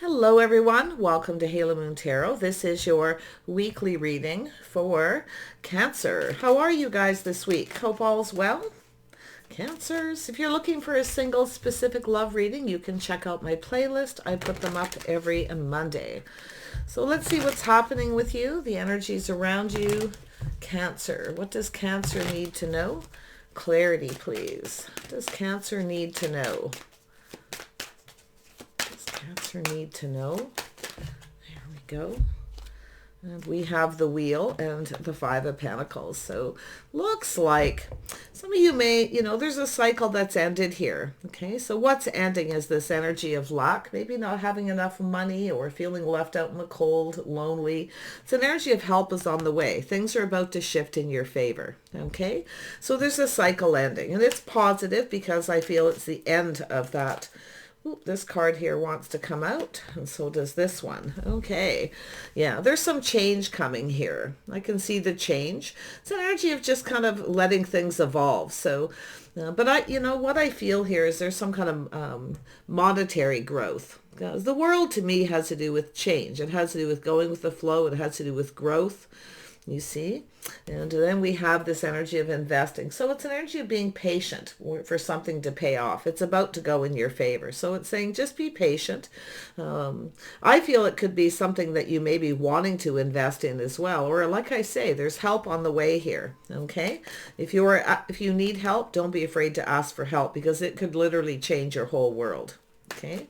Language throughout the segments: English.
Hello everyone, welcome to Halo Moon Tarot. This is your weekly reading for Cancer. How are you guys this week? Hope all's well. Cancers, if you're looking for a single specific love reading, you can check out my playlist. I put them up every Monday. So let's see what's happening with you, the energies around you. Cancer, what does Cancer need to know? Clarity, please. What does Cancer need to know? Cancer need to know. There we go. And we have the Wheel and the Five of Pentacles. So looks like some of you may, there's a cycle that's ended here. Okay, so what's ending is this energy of lack, maybe not having enough money or feeling left out in the cold, lonely. It's an energy of help is on the way. Things are about to shift in your favor. Okay, so there's a cycle ending, and it's positive because I feel it's the end of that. Ooh, this card here wants to come out, and so does this one. Okay, yeah, there's some change coming here. I can see the change. It's an energy of just kind of letting things evolve. So, but what I feel here is there's some kind of monetary growth. Because the world to me has to do with change. It has to do with going with the flow. It has to do with growth. You see? And then we have this energy of investing. So it's an energy of being patient for something to pay off. It's about to go in your favor. So it's saying just be patient. I feel it could be something that you may be wanting to invest in as well. Or like I say, there's help on the way here. Okay? If you need help, don't be afraid to ask for help because it could literally change your whole world. Okay?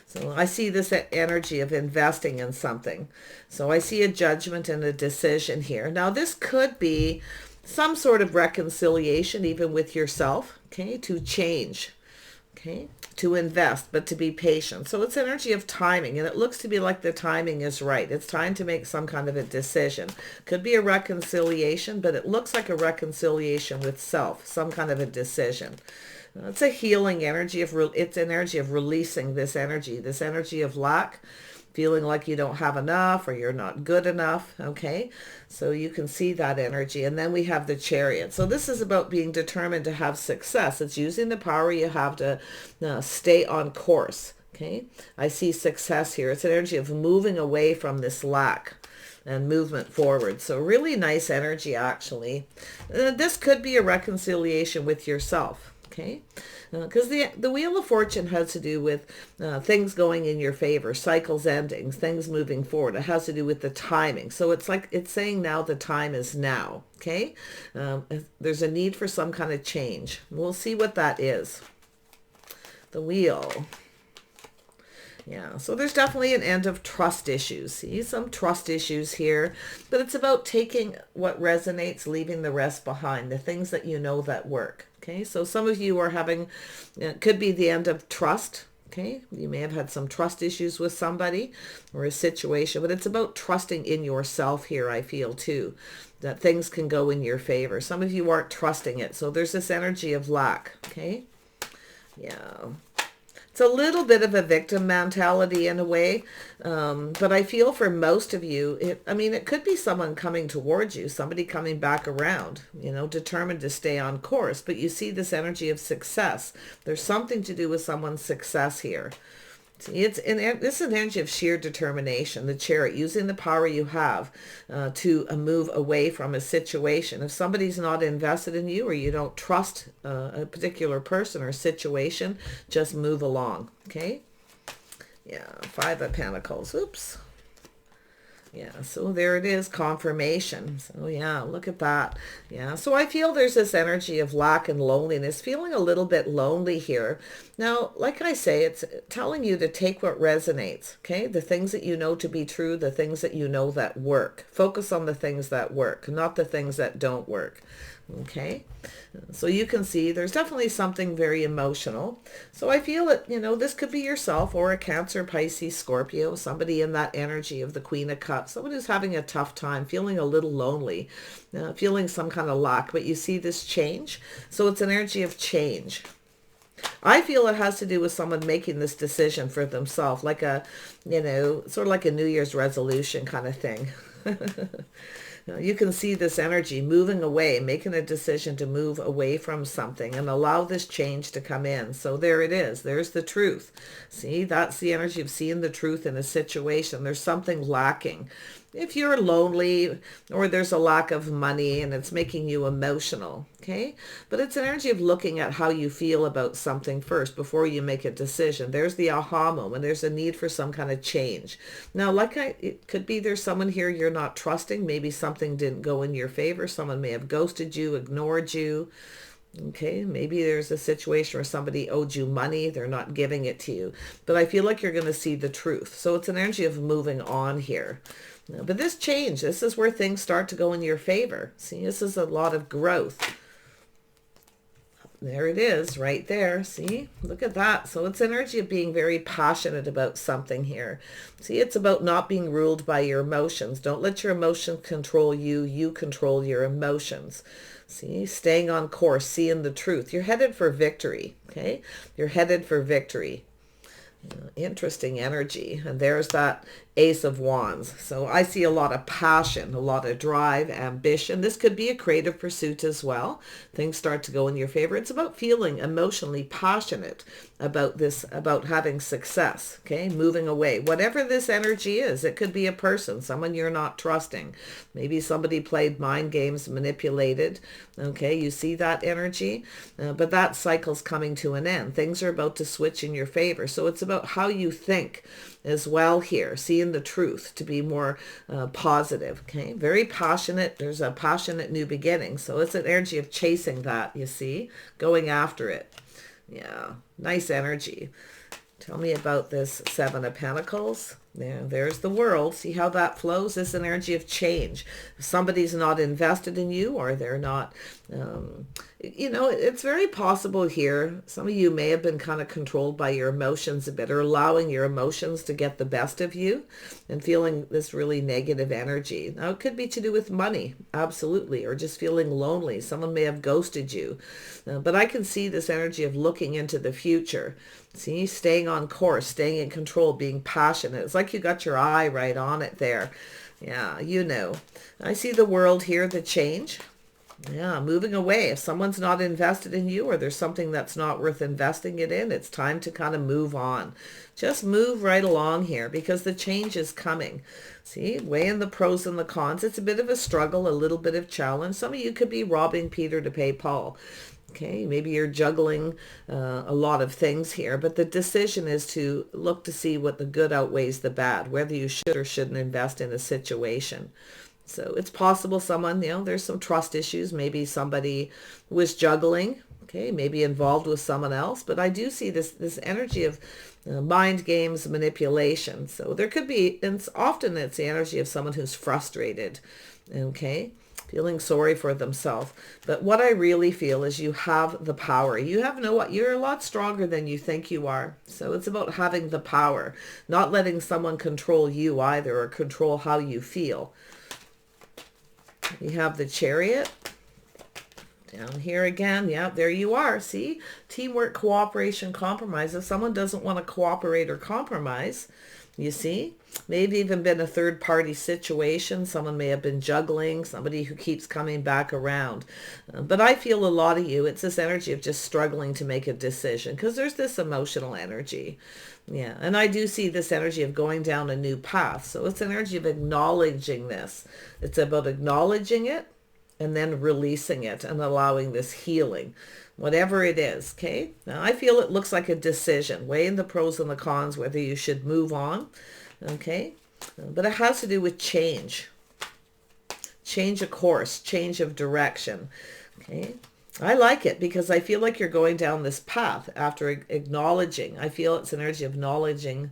So I see this energy of investing in something. So I see a judgment and a decision here. Now this could be some sort of reconciliation even with yourself, okay, to change, okay, to invest, but to be patient. So it's energy of timing, and it looks to be like the timing is right. It's time to make some kind of a decision. Could be a reconciliation, but it looks like a reconciliation with self, some kind of a decision. It's a healing energy. It's an energy of releasing this energy of lack, feeling like you don't have enough or you're not good enough. Okay, so you can see that energy. And then we have the Chariot. So this is about being determined to have success. It's using the power you have to stay on course. Okay, I see success here. It's an energy of moving away from this lack and movement forward. So really nice energy, actually. This could be a reconciliation with yourself. Okay, because the Wheel of Fortune has to do with things going in your favor, cycles ending, things moving forward. It has to do with the timing. So it's like it's saying now the time is now. Okay, there's a need for some kind of change. We'll see what that is. The Wheel. Yeah, so there's definitely an end of trust issues. See, some trust issues here, but it's about taking what resonates, leaving the rest behind, the things that you know that work. Okay, so some of you are having, it could be the end of trust. Okay, you may have had some trust issues with somebody or a situation, but it's about trusting in yourself here, I feel too, that things can go in your favor. Some of you aren't trusting it, so there's this energy of lack. Okay, yeah. It's a little bit of a victim mentality in a way, but I feel for most of you, it could be someone coming towards you, somebody coming back around, determined to stay on course, but you see this energy of success. There's something to do with someone's success here. This is an energy of sheer determination, the Chariot, using the power you have to move away from a situation. If somebody's not invested in you or you don't trust a particular person or situation, just move along, okay? Yeah, Five of Pentacles. Oops. Yeah, so there it is, confirmation. So yeah, look at that. Yeah, so I feel there's this energy of lack and loneliness, feeling a little bit lonely here. Now, like I say, it's telling you to take what resonates, okay? The things that you know to be true, the things that you know that work. Focus on the things that work, not the things that don't work. Okay, so you can see there's definitely something very emotional. So I feel that, this could be yourself or a Cancer, Pisces, Scorpio, somebody in that energy of the Queen of Cups, someone who's having a tough time, feeling a little lonely, feeling some kind of lack, but you see this change. So it's an energy of change. I feel it has to do with someone making this decision for themselves, like sort of like a New Year's resolution kind of thing. You can see this energy moving away, making a decision to move away from something and allow this change to come in. So there it is. There's the truth. See, that's the energy of seeing the truth in a situation. There's something lacking. If you're lonely or there's a lack of money and it's making you emotional, okay? But it's an energy of looking at how you feel about something first before you make a decision. There's the aha moment. There's a need for some kind of change. Now, it could be there's someone here you're not trusting. Maybe something didn't go in your favor. Someone may have ghosted you, ignored you. Okay, maybe there's a situation where somebody owed you money, they're not giving it to you. But I feel like you're going to see the truth. So it's an energy of moving on here. But this change, this is where things start to go in your favor. See, this is a lot of growth. There it is, right there. See, look at that. So it's energy of being very passionate about something here. See, it's about not being ruled by your emotions. Don't let your emotions control you. You control your emotions. See, staying on course, seeing the truth. You're headed for victory, okay? You're headed for victory. Interesting energy. And there's that Ace of Wands. So I see a lot of passion, a lot of drive, ambition. This could be a creative pursuit as well. Things start to go in your favor. It's about feeling emotionally passionate about this, about having success, okay? Moving away. Whatever this energy is, it could be a person, someone you're not trusting. Maybe somebody played mind games, manipulated, okay? You see that energy? But that cycle's coming to an end. Things are about to switch in your favor. So it's about how you think as well here, seeing the truth, to be more positive, okay? Very passionate. There's a passionate new beginning. So it's an energy of chasing that, you see, going after it. Yeah, nice energy. Tell me about this Seven of Pentacles. There's the World. See how that flows? This energy of change. If somebody's not invested in you, or they're not, it's very possible here. Some of you may have been kind of controlled by your emotions a bit, or allowing your emotions to get the best of you and feeling this really negative energy. Now, it could be to do with money, absolutely, or just feeling lonely. Someone may have ghosted you. But I can see this energy of looking into the future. See, staying on course, staying in control, being passionate. It's like you got your eye right on it there. Yeah, you know. I see the World here, the change. Yeah, moving away. If someone's not invested in you, or there's something that's not worth investing it in, it's time to kind of move on. Just move right along here, because the change is coming. See, weighing the pros and the cons. It's a bit of a struggle, a little bit of challenge. Some of you could be robbing Peter to pay Paul. Okay, maybe you're juggling a lot of things here, but the decision is to look to see what the good outweighs the bad, whether you should or shouldn't invest in a situation. So it's possible someone, there's some trust issues. Maybe somebody was juggling, okay, maybe involved with someone else. But I do see this energy of mind games, manipulation. So there could be, and often it's the energy of someone who's frustrated, okay, feeling sorry for themselves. But what I really feel is you have the power. You're a lot stronger than you think you are. So it's about having the power, not letting someone control you either, or control how you feel. We have the Chariot. Down here again, yeah, there you are. See, teamwork, cooperation, compromise. If someone doesn't want to cooperate or compromise, you see, maybe even been a third-party situation. Someone may have been juggling, somebody who keeps coming back around. But I feel a lot of you, it's this energy of just struggling to make a decision, because there's this emotional energy. Yeah, and I do see this energy of going down a new path. So it's an energy of acknowledging this. It's about acknowledging it, and then releasing it and allowing this healing, whatever it is, okay? Now, I feel it looks like a decision, weighing the pros and the cons, whether you should move on, okay? But it has to do with change of course, change of direction, okay? I like it because I feel like you're going down this path after acknowledging. I feel it's an energy of acknowledging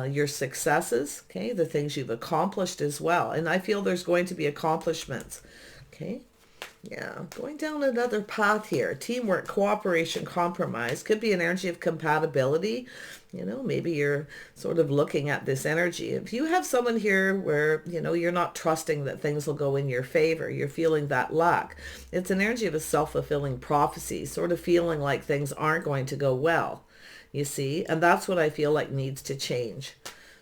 your successes, okay? The things you've accomplished as well. And I feel there's going to be accomplishments, okay? Yeah, going down another path here. Teamwork, cooperation, compromise. Could be an energy of compatibility. Maybe you're sort of looking at this energy. If you have someone here where, you're not trusting that things will go in your favor, you're feeling that lack. It's an energy of a self-fulfilling prophecy, sort of feeling like things aren't going to go well, you see? And that's what I feel like needs to change.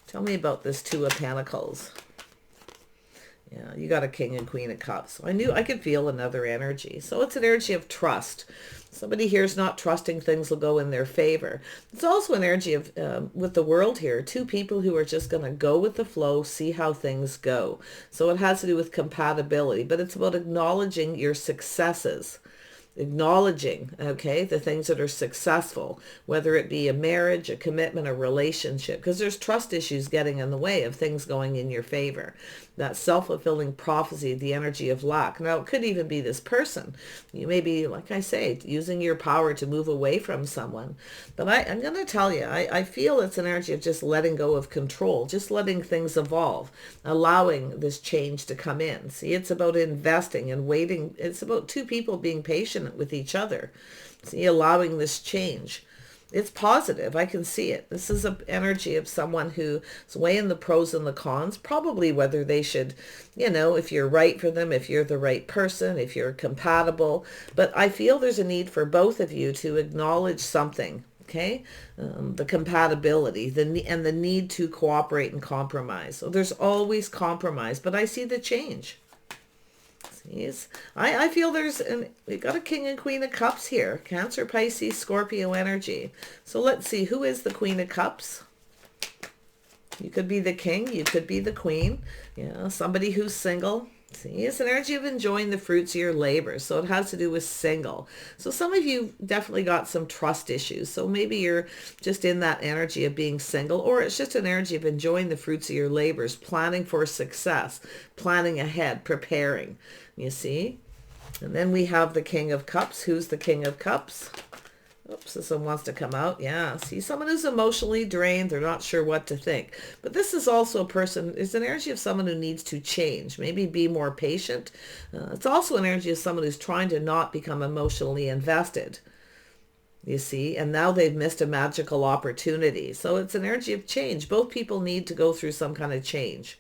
Tell me about this Two of Pentacles. Yeah, you got a King and Queen of Cups. So I knew I could feel another energy. So it's an energy of trust. Somebody here is not trusting things will go in their favor. It's also an energy of, with the world here, two people who are just going to go with the flow, see how things go. So it has to do with compatibility, but it's about acknowledging your successes. Acknowledging, okay, the things that are successful, whether it be a marriage, a commitment, a relationship, because there's trust issues getting in the way of things going in your favor. That self-fulfilling prophecy, the energy of lack. Now, it could even be this person. You may be, like I say, using your power to move away from someone. But I'm going to tell you, I feel it's an energy of just letting go of control, just letting things evolve, allowing this change to come in. See, it's about investing and waiting. It's about two people being patient with each other. See, allowing this change. It's positive. I can see it. This is an energy of someone who's weighing the pros and the cons, probably whether they should, if you're right for them, if you're the right person, if you're compatible. But I feel there's a need for both of you to acknowledge something, okay? The compatibility, and the need to cooperate and compromise. So there's always compromise, but I see the change. I feel we've got a King and Queen of Cups here. Cancer, Pisces, Scorpio energy. So let's see, who is the Queen of Cups? You could be the king, you could be the queen. Somebody who's single. See, it's an energy of enjoying the fruits of your labor. So it has to do with single. So some of you definitely got some trust issues. So maybe you're just in that energy of being single, or it's just an energy of enjoying the fruits of your labors, planning for success, planning ahead, preparing, you see. And then we have the King of Cups. Who's the King of Cups? Oops, this one wants to come out. Yeah, see, someone who's emotionally drained. They're not sure what to think. But this is also a person, it's an energy of someone who needs to change, maybe be more patient. It's also an energy of someone who's trying to not become emotionally invested, you see, and now they've missed a magical opportunity. So it's an energy of change. Both people need to go through some kind of change.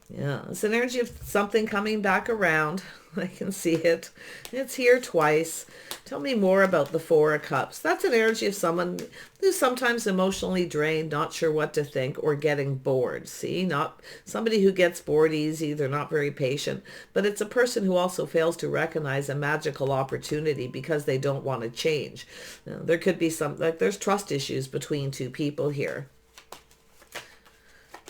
Yeah, it's an energy of something coming back around. I can see it. It's here twice. Tell me more about the Four of Cups. That's an energy of someone who's sometimes emotionally drained, not sure what to think, or getting bored. See, not somebody who gets bored easy. They're not very patient. But it's a person who also fails to recognize a magical opportunity because they don't want to change. There could be there's trust issues between two people here.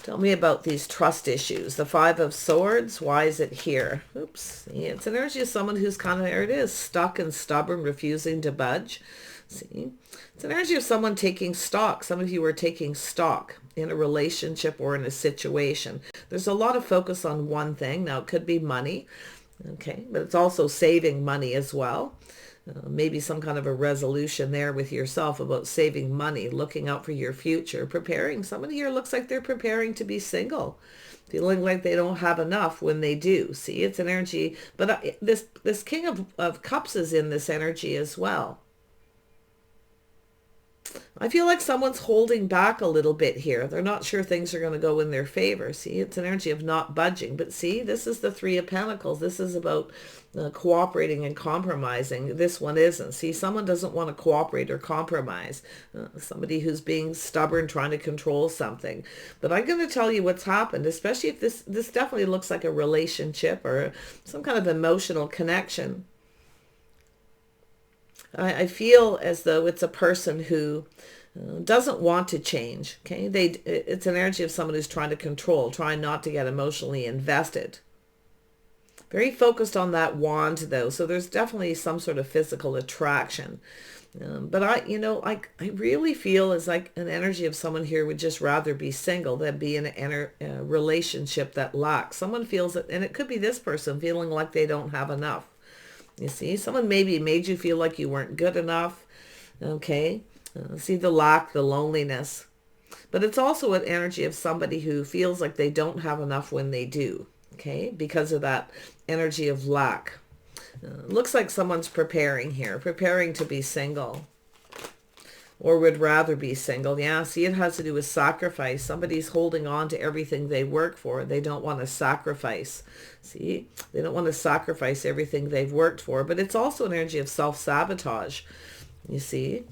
Tell me about these trust issues. The Five of Swords, why is it here? Oops. Yeah, it's an energy of someone who's kind of, there it is, stuck and stubborn, refusing to budge. See? It's an energy of someone taking stock. Some of you are taking stock in a relationship or in a situation. There's a lot of focus on one thing. Now, it could be money, okay, but it's also saving money as well. Maybe some kind of a resolution there with yourself about saving money, looking out for your future, preparing. Somebody here looks like they're preparing to be single, feeling like they don't have enough when they do. See, it's an energy, but this King of Cups is in this energy as well. I feel like someone's holding back a little bit here. They're not sure things are going to go in their favor. See, it's an energy of not budging. But see, this is the Three of Pentacles. This is about cooperating and compromising. This one isn't. See, someone doesn't want to cooperate or compromise. Somebody who's being stubborn, trying to control something. But I'm going to tell you what's happened, especially if this definitely looks like a relationship or some kind of emotional connection. I feel as though it's a person who doesn't want to change. Okay, it's an energy of someone who's trying to control, trying not to get emotionally invested. Very focused on that wand, though. So there's definitely some sort of physical attraction. But I really feel as like an energy of someone here would just rather be single than be in a relationship that lacks. Someone feels it, and it could be this person feeling like they don't have enough. You see, someone maybe made you feel like you weren't good enough. Okay. See the lack, the loneliness. But it's also an energy of somebody who feels like they don't have enough when they do. Okay. Because of that energy of lack. Looks like someone's preparing here, preparing to be single. Or would rather be single. Yeah, see, it has to do with sacrifice. Somebody's holding on to everything they work for. They don't want to sacrifice. See, they don't want to sacrifice everything they've worked for. But it's also an energy of self-sabotage, you see.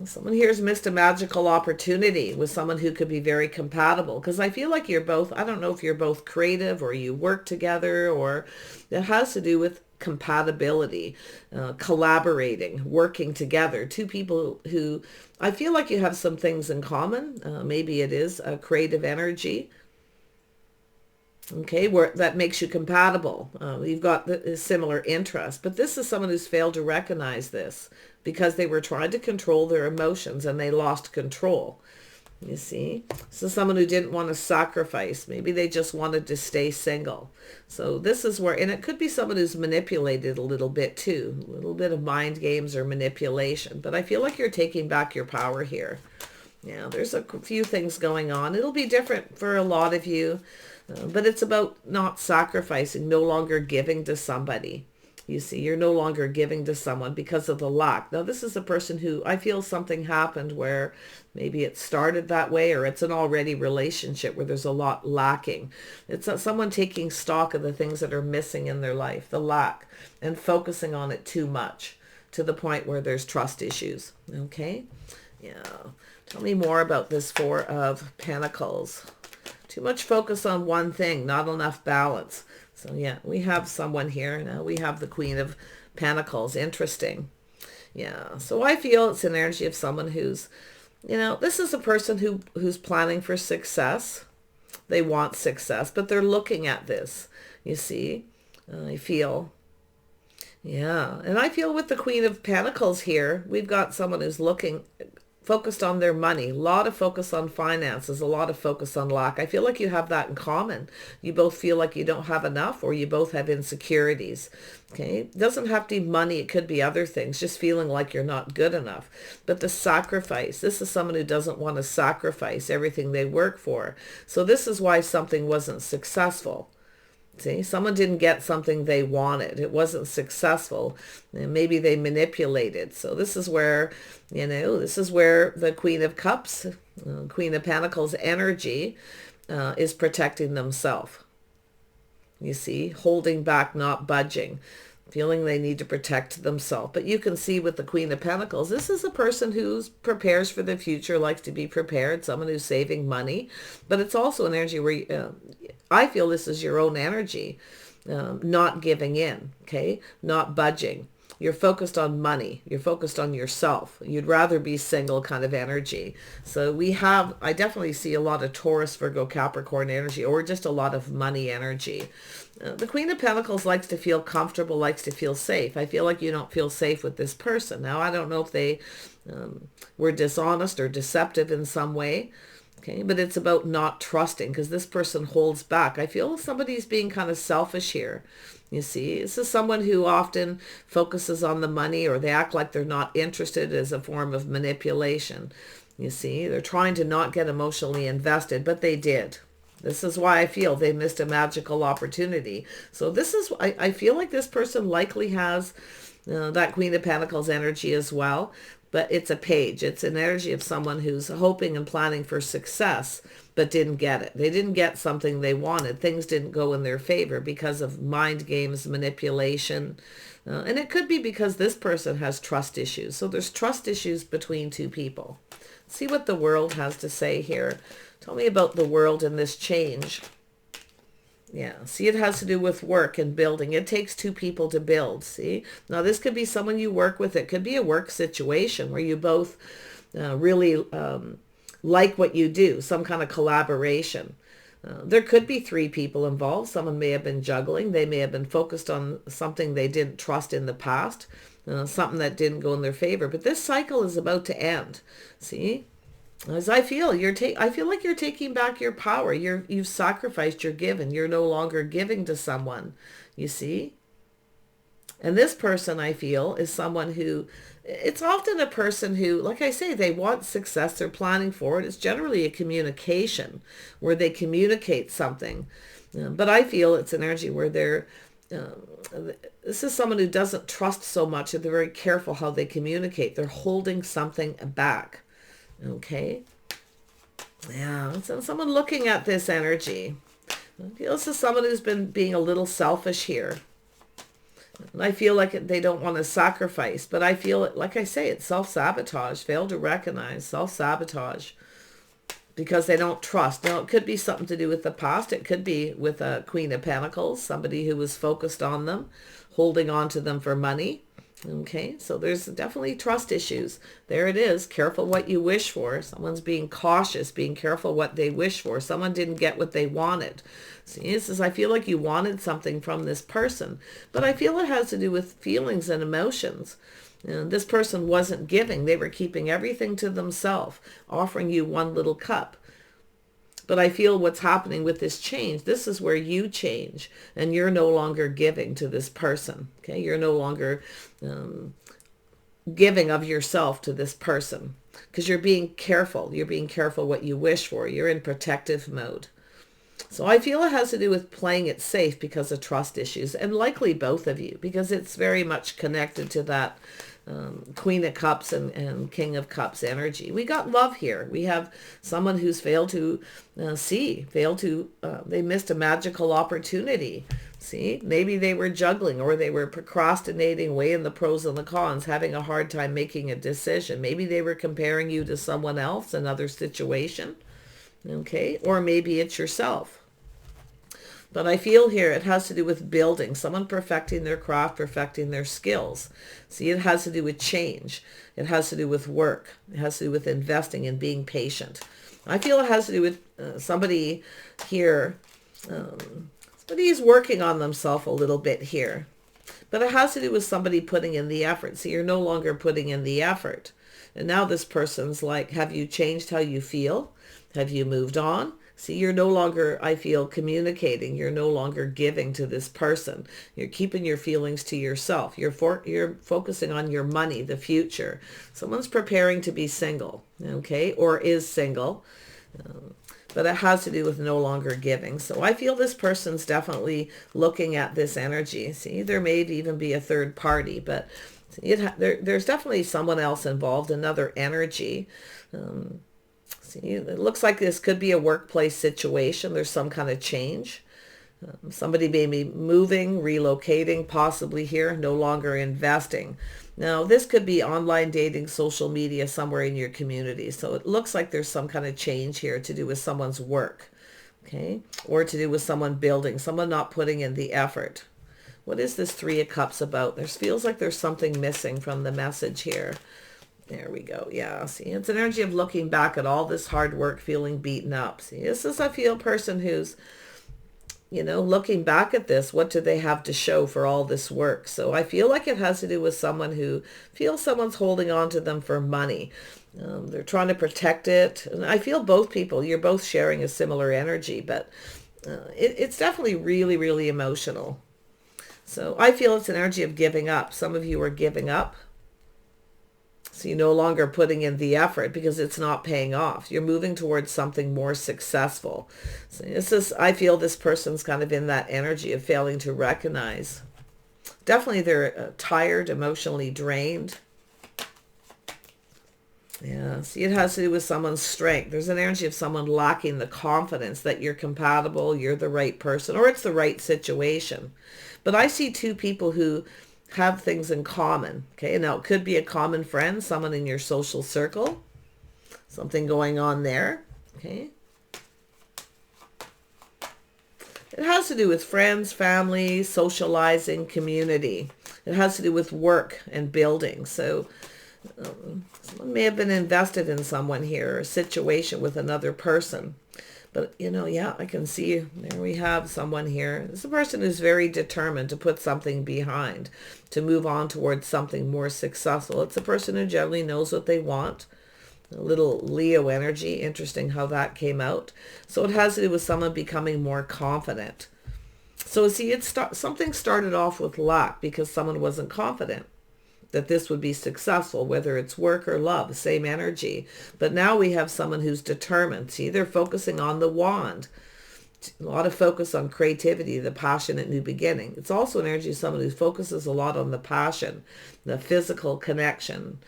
Someone here's missed a magical opportunity with someone who could be very compatible, because I feel like you're both, I don't know if you're both creative or you work together, or it has to do with compatibility, collaborating, working together. Two people who I feel like you have some things in common. Maybe it is a creative energy. Okay, where that makes you compatible. You've got the similar interests, but this is someone who's failed to recognize this because they were trying to control their emotions and they lost control. You see, so someone who didn't want to sacrifice, maybe they just wanted to stay single. So this is where, and it could be someone who's manipulated a little bit too, a little bit of mind games or manipulation, but I feel like you're taking back your power here. Yeah, there's a few things going on. It'll be different for a lot of you. But it's about not sacrificing, no longer giving to somebody. You see, you're no longer giving to someone because of the lack. Now, this is a person who I feel something happened where maybe it started that way, or it's an already relationship where there's a lot lacking. It's someone taking stock of the things that are missing in their life, the lack, and focusing on it too much to the point where there's trust issues. Okay? Yeah. Tell me more about this Four of Pentacles. Too much focus on one thing, not enough balance. So yeah, we have someone here. Now we have the Queen of Pentacles. Interesting. Yeah, so I feel it's an energy of someone who's, this is a person who's planning for success. They want success, but they're looking at this. You see, I feel, yeah. And I feel with the Queen of Pentacles here, we've got someone who's focused on their money, a lot of focus on finances, a lot of focus on lack. I feel like you have that in common. You both feel like you don't have enough, or you both have insecurities. Okay, it doesn't have to be money. It could be other things, just feeling like you're not good enough. But the sacrifice, this is someone who doesn't want to sacrifice everything they work for. So this is why something wasn't successful. See, someone didn't get something they wanted. It wasn't successful. And maybe they manipulated. So this is where, this is where the Queen of Cups, Queen of Pentacles energy is protecting themselves. You see, holding back, not budging, feeling they need to protect themselves. But you can see with the Queen of Pentacles, this is a person who prepares for the future, likes to be prepared, someone who's saving money. But it's also an energy where I feel this is your own energy, not giving in, okay, not budging. You're focused on money. You're focused on yourself. You'd rather be single kind of energy. So I definitely see a lot of Taurus, Virgo, Capricorn energy, or just a lot of money energy. The Queen of Pentacles likes to feel comfortable, likes to feel safe. I feel like you don't feel safe with this person. Now, I don't know if they were dishonest or deceptive in some way. Okay, but it's about not trusting, because this person holds back. I feel somebody's being kind of selfish here. You see, this is someone who often focuses on the money, or they act like they're not interested as a form of manipulation. You see, they're trying to not get emotionally invested, but they did. This is why I feel they missed a magical opportunity. So this is, I feel like this person likely has that Queen of Pentacles energy as well. But it's a page. It's an energy of someone who's hoping and planning for success, but didn't get it. They didn't get something they wanted. Things didn't go in their favor because of mind games, manipulation. And it could be because this person has trust issues. So there's trust issues between two people. See what the world has to say here. Tell me about the world and this change. Yeah, see, it has to do with work and building. It takes two people to build, see? Now, this could be someone you work with. It could be a work situation where you both really like what you do, some kind of collaboration. There could be three people involved. Someone may have been juggling. They may have been focused on something they didn't trust in the past, something that didn't go in their favor. But this cycle is about to end, see? As I feel, I feel like you're taking back your power. You've sacrificed, you're given. You're no longer giving to someone, you see? And this person, I feel, is someone who, it's often a person who, like I say, they want success, they're planning for it. It's generally a communication where they communicate something. But I feel it's an energy where this is someone who doesn't trust so much, and they're very careful how they communicate. They're holding something back. Okay. Yeah. So someone looking at this energy. I feel this is someone who's been being a little selfish here. And I feel like they don't want to sacrifice, but I feel it, like I say, it's self-sabotage, fail to recognize, self-sabotage, because they don't trust. Now, it could be something to do with the past. It could be with a Queen of Pentacles, somebody who was focused on them, holding on to them for money. Okay, so there's definitely trust issues. There it is. Careful what you wish for. Someone's being cautious, being careful what they wish for. Someone didn't get what they wanted. See, this is, I feel like you wanted something from this person, but I feel it has to do with feelings and emotions. And this person wasn't giving. They were keeping everything to themselves, offering you one little cup. But I feel what's happening with this change, this is where you change and you're no longer giving to this person. Okay, you're no longer giving of yourself to this person because you're being careful. You're being careful what you wish for. You're in protective mode. So I feel it has to do with playing it safe because of trust issues, and likely both of you, because it's very much connected to that Queen of Cups and King of Cups energy. We got love here. We have someone who's failed to they missed a magical opportunity. See, maybe they were juggling, or they were procrastinating, weighing the pros and the cons, having a hard time making a decision. Maybe they were comparing you to someone else, another situation. Okay, or maybe it's yourself. But I feel here it has to do with building, someone perfecting their craft, perfecting their skills. See, it has to do with change. It has to do with work. It has to do with investing and being patient. I feel it has to do with somebody here. Somebody's working on themselves a little bit here. But it has to do with somebody putting in the effort. See, you're no longer putting in the effort. And now this person's like, have you changed how you feel? Have you moved on? See, you're no longer, I feel, communicating. You're no longer giving to this person. You're keeping your feelings to yourself. You're focusing on your money, the future. Someone's preparing to be single, okay, or is single. But it has to do with no longer giving. So I feel this person's definitely looking at this energy. See, there may even be a third party, but there's definitely someone else involved, another energy. See, it looks like this could be a workplace situation. There's some kind of change. Somebody may be moving, relocating, possibly here, no longer investing. Now, this could be online dating, social media, somewhere in your community. So it looks like there's some kind of change here to do with someone's work, okay? Or to do with someone building, someone not putting in the effort. What is this Three of Cups about? There feels like there's something missing from the message here. There we go. Yeah, see, it's an energy of looking back at all this hard work, feeling beaten up. See, this is, I feel, a person who's, looking back at this, what do they have to show for all this work? So I feel like it has to do with someone who feels someone's holding on to them for money. They're trying to protect it. And I feel both people, you're both sharing a similar energy, but it's definitely really, really emotional. So I feel it's an energy of giving up. Some of you are giving up. So you're no longer putting in the effort because it's not paying off. You're moving towards something more successful. So this is, I feel this person's kind of in that energy of failing to recognize. Definitely they're tired, emotionally drained. Yeah, see, it has to do with someone's strength. There's an energy of someone lacking the confidence that you're compatible, you're the right person, or it's the right situation. But I see two people who have things in common. Okay, now it could be a common friend, someone in your social circle, something going on there. Okay, it has to do with friends, family, socializing, community. It has to do with work and building. So someone may have been invested in someone here, a situation with another person. But, yeah, I can see, there we have someone here. This is a person who's very determined to put something behind, to move on towards something more successful. It's a person who generally knows what they want. A little Leo energy. Interesting how that came out. So it has to do with someone becoming more confident. So, see, something started off with lack because someone wasn't confident that this would be successful, whether it's work or love, same energy. But now we have someone who's determined. See, they're focusing on the wand. A lot of focus on creativity, the passionate new beginning. It's also an energy of someone who focuses a lot on the passion, the physical connection.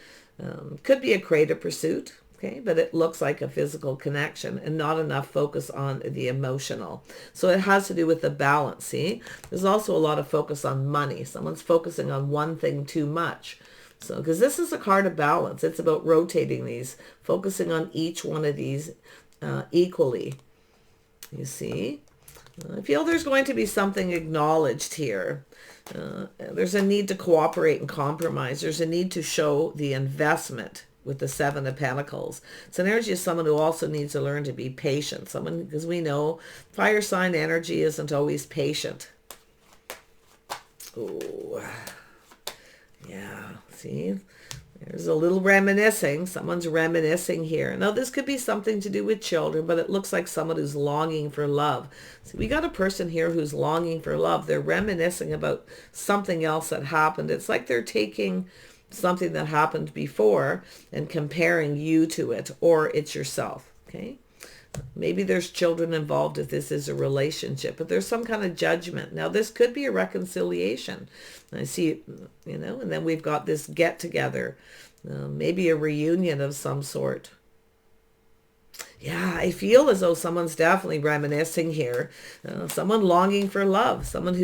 Could be a creative pursuit. Okay, but it looks like a physical connection and not enough focus on the emotional. So it has to do with the balance, see? There's also a lot of focus on money. Someone's focusing on one thing too much. So, because this is a card of balance. It's about rotating these, focusing on each one of these equally. You see? I feel there's going to be something acknowledged here. There's a need to cooperate and compromise. There's a need to show the investment with the Seven of Pentacles. It's an energy of someone who also needs to learn to be patient. Someone, because we know fire sign energy isn't always patient. Oh, yeah, see? There's a little reminiscing. Someone's reminiscing here. Now, this could be something to do with children, but it looks like someone who's longing for love. See, we got a person here who's longing for love. They're reminiscing about something else that happened. It's like they're taking something that happened before and comparing you to it, or it's yourself, okay? Maybe there's children involved if this is a relationship, but there's some kind of judgment. Now, this could be a reconciliation. I see, you know, and then we've got this get together, maybe a reunion of some sort. Yeah, I feel as though someone's definitely reminiscing here. Someone longing for love, someone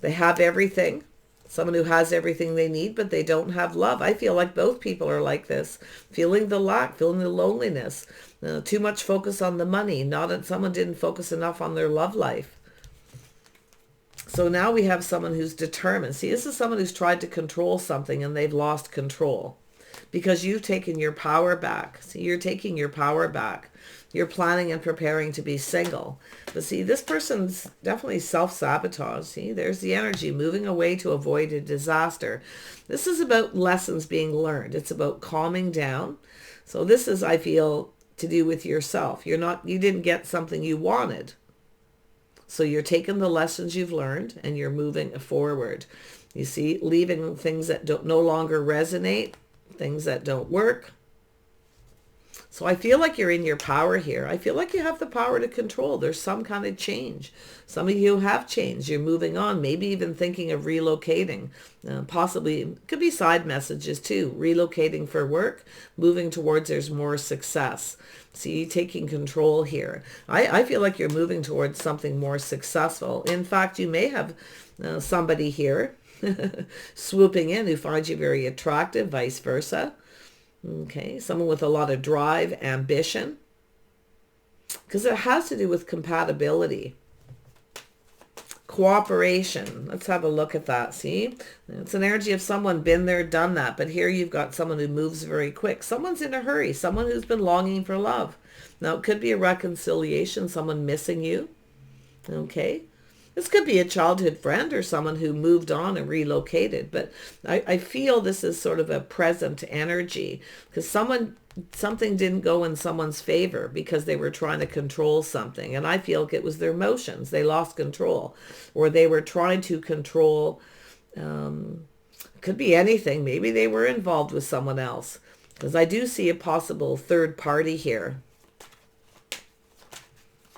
they have everything. Someone who has everything they need, but they don't have love. I feel like both people are like this, feeling the lack, feeling the loneliness, too much focus on the money. Someone didn't focus enough on their love life. So now we have someone who's determined. See, this is someone who's tried to control something and they've lost control because you've taken your power back. See, you're taking your power back. You're planning and preparing to be single. But see, this person's definitely self-sabotage. See, there's the energy moving away to avoid a disaster. This is about lessons being learned. It's about calming down. So this is, I feel, to do with yourself. You didn't get something you wanted. So you're taking the lessons you've learned and you're moving forward. You see, leaving things that no longer resonate, things that don't work. So I feel like you're in your power here. I feel like you have the power to control. There's some kind of change. Some of you have changed. You're moving on, maybe even thinking of relocating. Possibly, it could be side messages too. Relocating for work, moving towards there's more success. See, taking control here. I feel like you're moving towards something more successful. In fact, you may have somebody here swooping in who finds you very attractive, vice versa. Okay, someone with a lot of drive, ambition, because it has to do with compatibility, cooperation. Let's have a look at that. See, it's an energy of someone been there, done that. But here you've got someone who moves very quick. Someone's in a hurry, someone who's been longing for love. Now, it could be a reconciliation, someone missing you. Okay. This could be a childhood friend or someone who moved on and relocated. But I feel this is sort of a present energy because something didn't go in someone's favor because they were trying to control something. And I feel like it was their emotions. They lost control or they were trying to control. Could be anything. Maybe they were involved with someone else because I do see a possible third party here.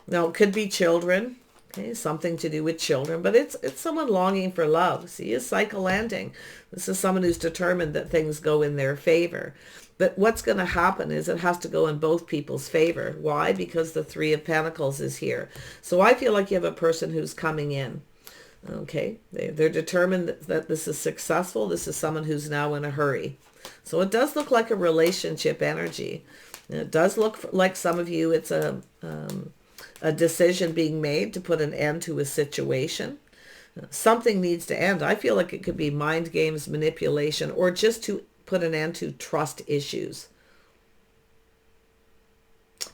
Now, it could be children. Okay, something to do with children, but it's someone longing for love. See, a cycle ending. This is someone who's determined that things go in their favor. But what's going to happen is it has to go in both people's favor. Why? Because the Three of Pentacles is here. So I feel like you have a person who's coming in. Okay, they're determined that this is successful. This is someone who's now in a hurry. So it does look like a relationship energy. And it does look like some of you, it's a decision being made to put an end to a situation. Something needs to end. I feel like it could be mind games, manipulation, or just to put an end to trust issues.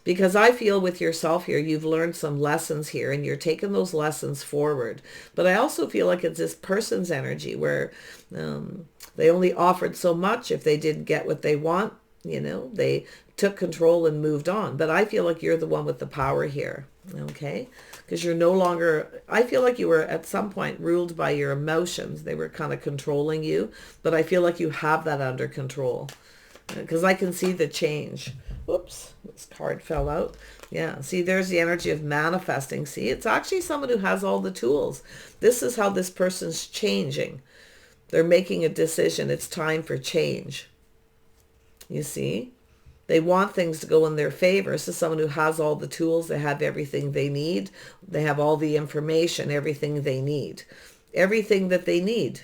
Because I feel with yourself here, you've learned some lessons here and you're taking those lessons forward. But I also feel like it's this person's energy where they only offered so much. If they didn't get what they want, you know, they took control and moved on. But I feel like you're the one with the power here. Okay, because you're no longer, I feel like you were at some point ruled by your emotions. They were kind of controlling you, but I feel like you have that under control because I can see the change. Whoops, this card fell out. Yeah, see, there's the energy of manifesting. See, it's actually someone who has all the tools. This is how this person's changing. They're making a decision. It's time for change. You see? They want things to go in their favor. This is someone who has all the tools. They have everything they need. They have all the information, everything they need. Everything that they need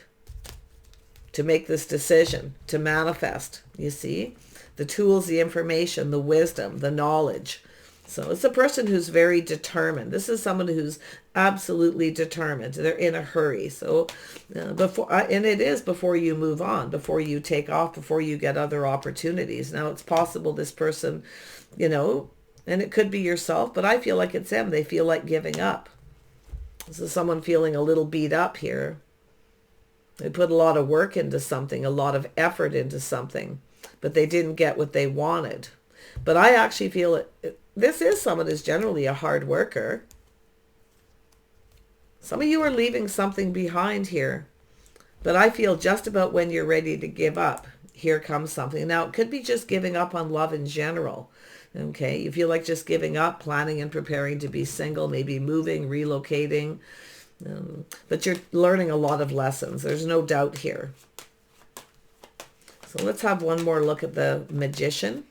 to make this decision, to manifest, you see? The tools, the information, the wisdom, the knowledge. So it's a person who's very determined. This is someone who's absolutely determined. They're in a hurry. So and it is before you move on, before you take off, before you get other opportunities. Now it's possible this person, and it could be yourself, but I feel like it's them. They feel like giving up. This is someone feeling a little beat up here. They put a lot of work into something, a lot of effort into something, but they didn't get what they wanted. But I actually feel this is someone who's generally a hard worker. Some of you are leaving something behind here, but I feel just about when you're ready to give up, here comes something. Now, it could be just giving up on love in general. Okay, you feel like just giving up, planning and preparing to be single, maybe moving, relocating. But you're learning a lot of lessons. There's no doubt here. So let's have one more look at the Magician.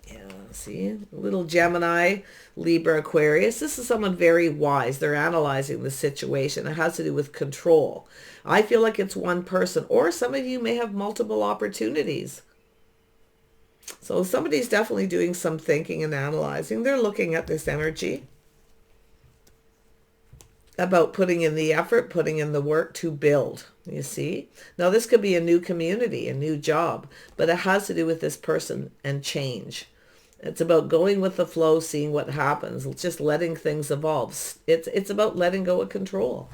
Yeah, see, a little Gemini, Libra, Aquarius. This is someone very wise. They're analyzing the situation. It has to do with control. I feel like it's one person, or some of you may have multiple opportunities. So somebody's definitely doing some thinking and analyzing. They're looking at this energy about putting in the effort, putting in the work to build, you see. Now this could be a new community, a new job, but it has to do with this person and change. It's about going with the flow, seeing what happens, just letting things evolve. It's about letting go of control.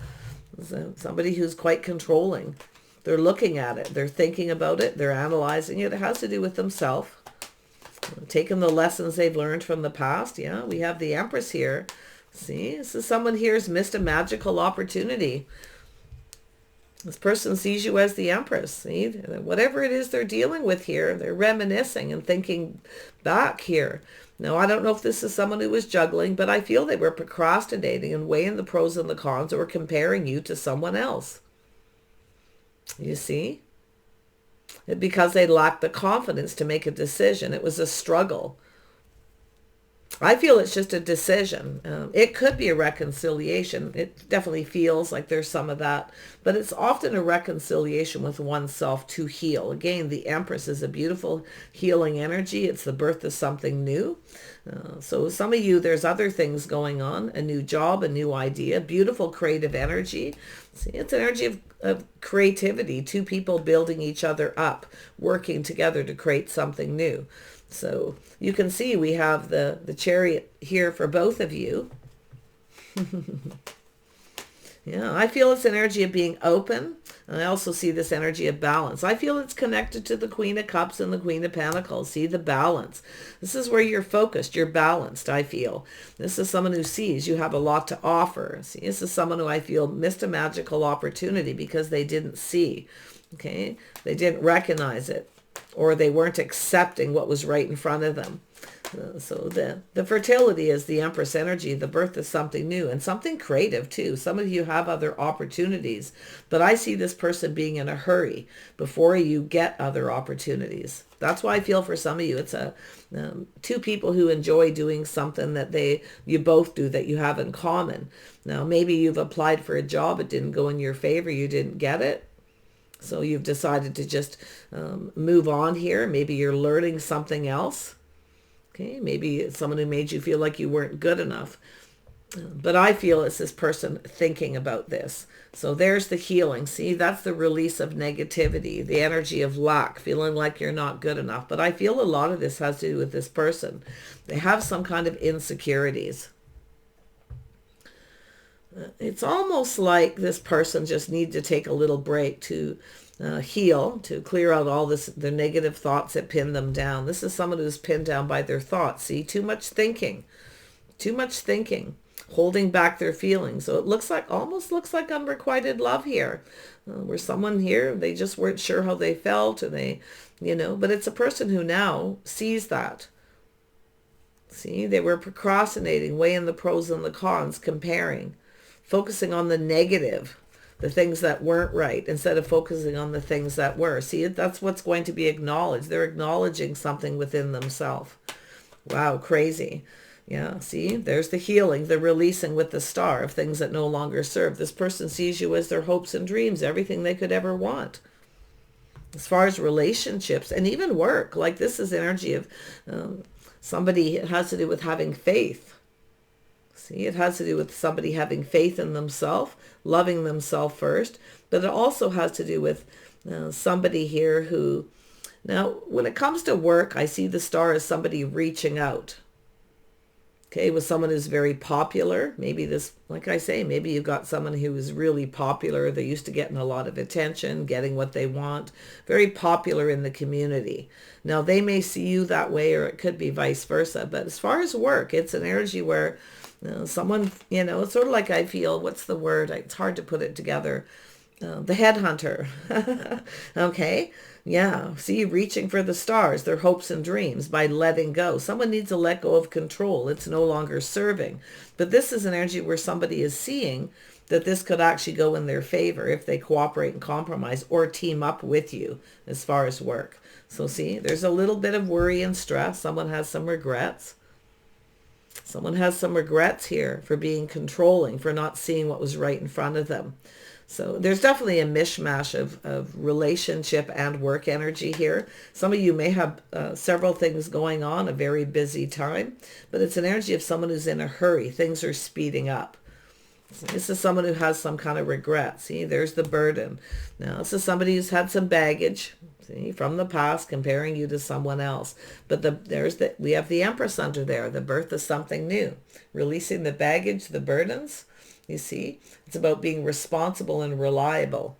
Somebody who's quite controlling. They're looking at it. They're thinking about it. They're analyzing it. It has to do with themselves. Taking the lessons they've learned from the past. Yeah, we have the Empress here. See, this is someone here who's missed a magical opportunity. This person sees you as the Empress. See, whatever it is they're dealing with here, they're reminiscing and thinking back here. Now, I don't know if this is someone who was juggling, but I feel they were procrastinating and weighing the pros and the cons, or comparing you to someone else. You see? Because they lacked the confidence to make a decision. It was a struggle. I feel it's just a decision. It could be a reconciliation. It definitely feels like there's some of that, but it's often a reconciliation with oneself to heal. Again, the Empress is a beautiful healing energy. It's the birth of something new. So some of you, there's other things going on, a new job, a new idea, beautiful creative energy. See, it's an energy of creativity, two people building each other up, working together to create something new. So you can see we have the Chariot here for both of you. Yeah, I feel it's energy of being open. And I also see this energy of balance. I feel it's connected to the Queen of Cups and the Queen of Pentacles. See the balance. This is where you're focused. You're balanced, I feel. This is someone who sees you have a lot to offer. See, this is someone who I feel missed a magical opportunity because they didn't see. Okay? They didn't recognize it, or they weren't accepting what was right in front of them. So the fertility is the Empress energy, the birth of something new and something creative too. Some of you have other opportunities, but I see this person being in a hurry before you get other opportunities. That's why I feel for some of you, it's two people who enjoy doing something that you both do, that you have in common. Now, maybe you've applied for a job, it didn't go in your favor, you didn't get it. So you've decided to just move on here. Maybe you're learning something else. Okay, maybe it's someone who made you feel like you weren't good enough. But I feel it's this person thinking about this. So there's the healing. See, that's the release of negativity, the energy of lack, feeling like you're not good enough. But I feel a lot of this has to do with this person. They have some kind of insecurities. It's almost like this person just needs to take a little break to heal, to clear out all the negative thoughts that pin them down. This is someone who's pinned down by their thoughts. See, too much thinking, holding back their feelings. So it almost looks like unrequited love here, where someone here, they just weren't sure how they felt, and but it's a person who now sees that. See, they were procrastinating, weighing the pros and the cons, comparing, focusing on the negative. the things that weren't right, instead of focusing on the things that were. See, that's what's going to be acknowledged. They're acknowledging something within themselves. Wow, crazy. Yeah, see, there's the healing, the releasing with the star of things that no longer serve. This person sees you as their hopes and dreams, everything they could ever want. As far as relationships and even work, like this is energy of somebody, it has to do with having faith. See, it has to do with somebody having faith in themselves, loving themselves first, but it also has to do with somebody here who, now when it comes to work, I see the star as somebody reaching out. Okay, with someone who's very popular. Maybe this, like I say, maybe you've got someone who is really popular. They're used to getting a lot of attention, getting what they want, very popular in the community. Now, they may see you that way, or it could be vice versa. But as far as work, it's an energy where someone, it's sort of like, I feel, what's the word? It's hard to put it together. The headhunter. Okay. Yeah. See, reaching for the stars, their hopes and dreams by letting go. Someone needs to let go of control. It's no longer serving. But this is an energy where somebody is seeing that this could actually go in their favor if they cooperate and compromise or team up with you as far as work. So see, there's a little bit of worry and stress. Someone has some regrets. Someone has some regrets here for being controlling, for not seeing what was right in front of them. So there's definitely a mishmash of relationship and work energy here. Some of you may have several things going on, a very busy time, but it's an energy of someone who's in a hurry. Things are speeding up. So this is someone who has some kind of regret. See, there's the burden. Now, this is somebody who's had some baggage, see, from the past, comparing you to someone else. But we have the Empress under there, the birth of something new, releasing the baggage, the burdens. You see, it's about being responsible and reliable.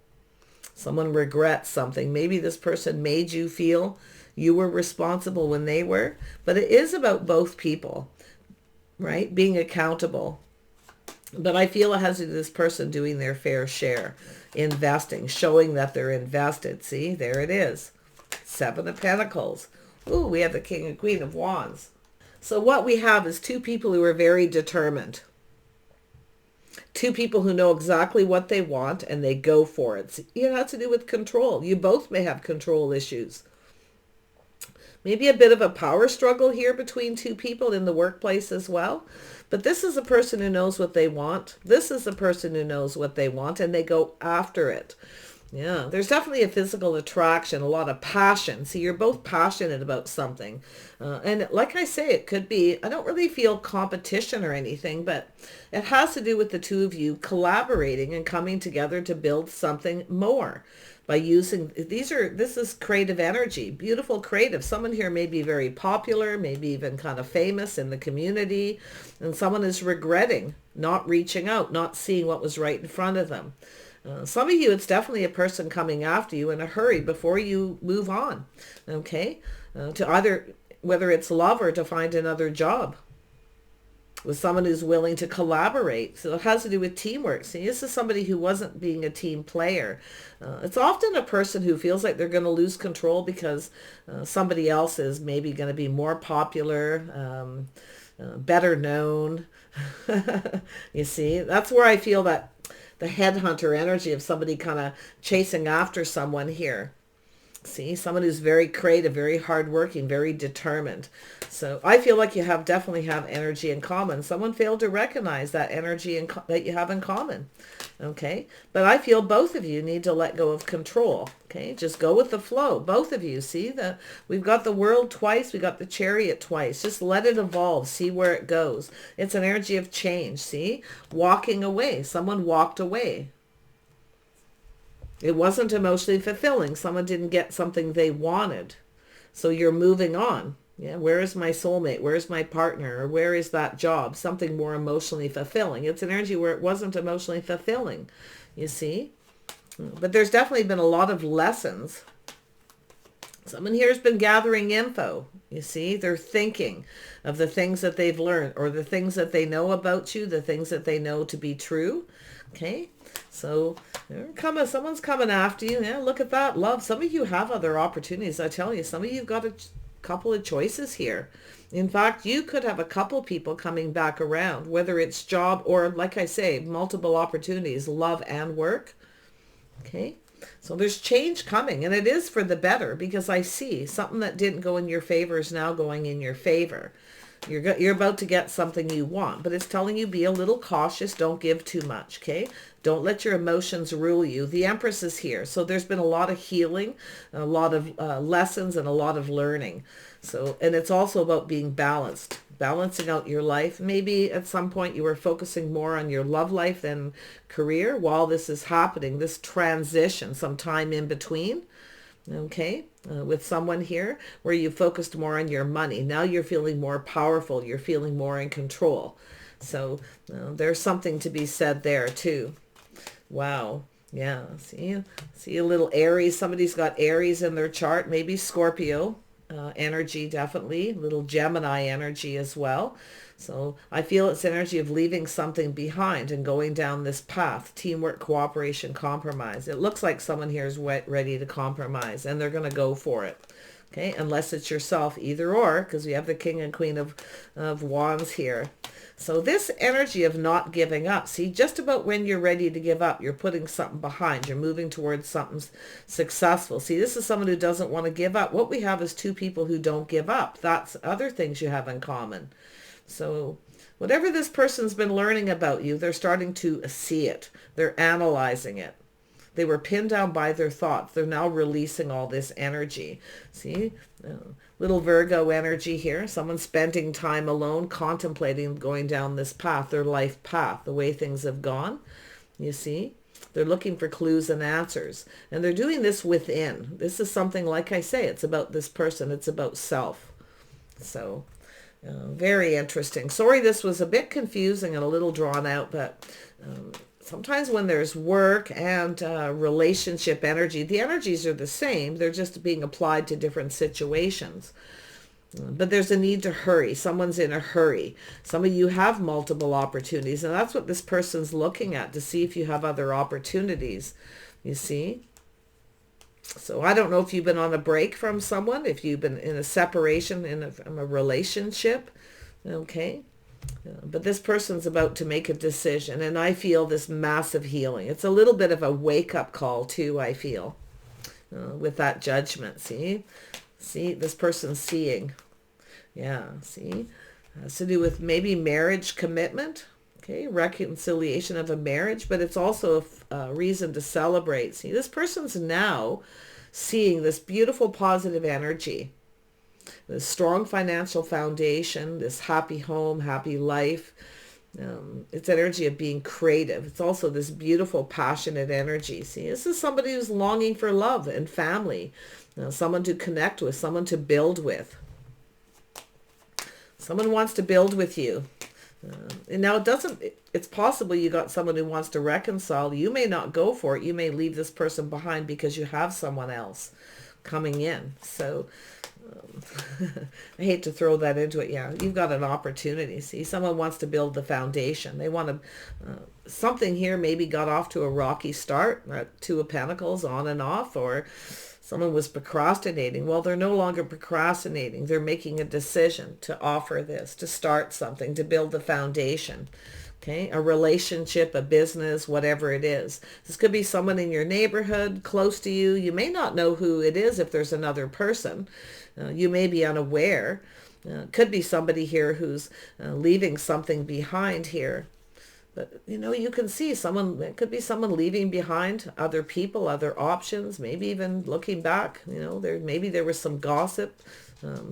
Someone regrets something. Maybe this person made you feel you were responsible when they were, but it is about both people, right? Being accountable. But I feel it has to do with this person doing their fair share, investing, showing that they're invested. See, there it is. 7 of Pentacles. Ooh, we have the King and Queen of Wands. So what we have is two people who are very determined. Two people who know exactly what they want and they go for it. It has to do with control. You both may have control issues. Maybe a bit of a power struggle here between two people in the workplace as well. But this is a person who knows what they want. This is a person who knows what they want and they go after it. Yeah, there's definitely a physical attraction, a lot of passion. See, you're both passionate about something. And like I say, it could be, I don't really feel competition or anything, but it has to do with the two of you collaborating and coming together to build something more by using, this is creative energy, beautiful creative. Someone here may be very popular, maybe even kind of famous in the community, and someone is regretting not reaching out, not seeing what was right in front of them. Some of you, it's definitely a person coming after you in a hurry before you move on, okay? To either, whether it's love or to find another job with someone who's willing to collaborate. So it has to do with teamwork. See, this is somebody who wasn't being a team player. It's often a person who feels like they're going to lose control because somebody else is maybe going to be more popular, better known. You see, that's where I feel that the headhunter energy of somebody kind of chasing after someone here. See, someone who's very creative, very hardworking, very determined. So I feel like you definitely have energy in common. Someone failed to recognize that energy that you have in common. Okay, but I feel both of you need to let go of control. Okay, just go with the flow. Both of you, see that we've got the World twice, we got the Chariot twice. Just let it evolve. See where it goes. It's an energy of change. See, walking away. Someone walked away. It wasn't emotionally fulfilling. Someone didn't get something they wanted. So you're moving on. Yeah, where is my soulmate? Where is my partner? Or where is that job? Something more emotionally fulfilling. It's an energy where it wasn't emotionally fulfilling, you see? But there's definitely been a lot of lessons. Someone here has been gathering info. You see, they're thinking of the things that they've learned or the things that they know about you, the things that they know to be true. Okay, so someone's coming after you. Yeah, look at that love. Some of you have other opportunities. I tell you, some of you got a couple of choices here. In fact, you could have a couple people coming back around, whether it's job or, like I say, multiple opportunities, love and work. Okay. So there's change coming, and it is for the better, because I see something that didn't go in your favor is now going in your favor. You're about to get something you want, but it's telling you be a little cautious. Don't give too much, okay? Don't let your emotions rule you. The Empress is here. So there's been a lot of healing, a lot of lessons, and a lot of learning. So, and it's also about being balanced, balancing out your life. Maybe at some point you were focusing more on your love life than career while this is happening, this transition, some time in between. Okay, with someone here where you focused more on your money. Now you're feeling more powerful. You're feeling more in control. So there's something to be said there too. Wow. Yeah. See a little Aries. Somebody's got Aries in their chart. Maybe Scorpio energy, definitely. Little Gemini energy as well. So I feel it's energy of leaving something behind and going down this path. Teamwork, cooperation, compromise. It looks like someone here is ready to compromise, and they're going to go for it. Okay, unless it's yourself, either or, because we have the King and Queen of Wands here. So this energy of not giving up. See, just about when you're ready to give up, you're putting something behind. You're moving towards something successful. See, this is someone who doesn't want to give up. What we have is two people who don't give up. That's other things you have in common. So whatever this person's been learning about you, they're starting to see it. They're analyzing it. They were pinned down by their thoughts. They're now releasing all this energy. See, little Virgo energy here. Someone spending time alone, contemplating going down this path, their life path, the way things have gone. You see, they're looking for clues and answers. And they're doing this within. This is something, like I say, it's about this person. It's about self. So very interesting. Sorry, this was a bit confusing and a little drawn out, but sometimes when there's work and relationship energy, the energies are the same. They're just being applied to different situations. But there's a need to hurry. Someone's in a hurry. Some of you have multiple opportunities, and that's what this person's looking at, to see if you have other opportunities. You see? So I don't know if you've been on a break from someone, if you've been in a separation from a relationship, okay? But this person's about to make a decision, and I feel this massive healing. It's a little bit of a wake-up call too, I feel, with that judgment. See, this person's seeing. Yeah, see, has to do with maybe marriage commitment. Okay, reconciliation of a marriage, but it's also a reason to celebrate. See, this person's now seeing this beautiful positive energy, this strong financial foundation, this happy home, happy life. It's energy of being creative. It's also this beautiful, passionate energy. See, this is somebody who's longing for love and family, someone to connect with, someone to build with. Someone wants to build with you. And now it's possible you got someone who wants to reconcile. You may not go for it. You may leave this person behind because you have someone else coming in. So I hate to throw that into it. Yeah, you've got an opportunity. See, someone wants to build the foundation. They want to, something here maybe got off to a rocky start, Two of Pentacles on and off, or someone was procrastinating. Well, they're no longer procrastinating. They're making a decision to offer this, to start something, to build the foundation. Okay, a relationship, a business, whatever it is. This could be someone in your neighborhood, close to you. You may not know who it is if there's another person. You may be unaware. Could be somebody here who's leaving something behind here. But, you can see someone, it could be someone leaving behind other people, other options, maybe even looking back, maybe there was some gossip,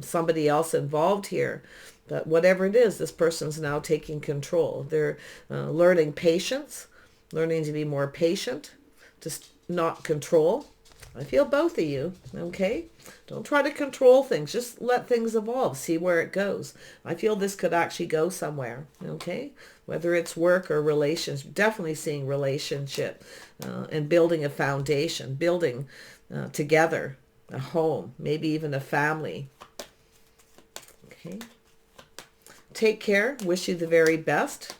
somebody else involved here. But whatever it is, this person's now taking control. They're learning patience, learning to be more patient, just not control. I feel both of you, okay? Don't try to control things. Just let things evolve. See where it goes. I feel this could actually go somewhere, okay? Whether it's work or relationship, definitely seeing relationship and building a foundation, building together a home, maybe even a family, okay? Take care. Wish you the very best.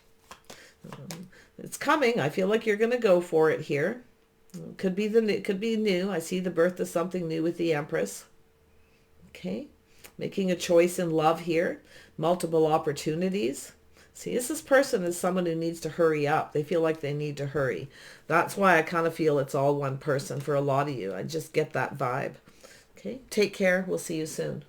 It's coming. I feel like you're going to go for it here. Could be new. I see the birth of something new with the Empress. Okay. Making a choice in love here. Multiple opportunities. See, this person is someone who needs to hurry up. They feel like they need to hurry. That's why I kind of feel it's all one person for a lot of you. I just get that vibe. Okay, take care. We'll see you soon.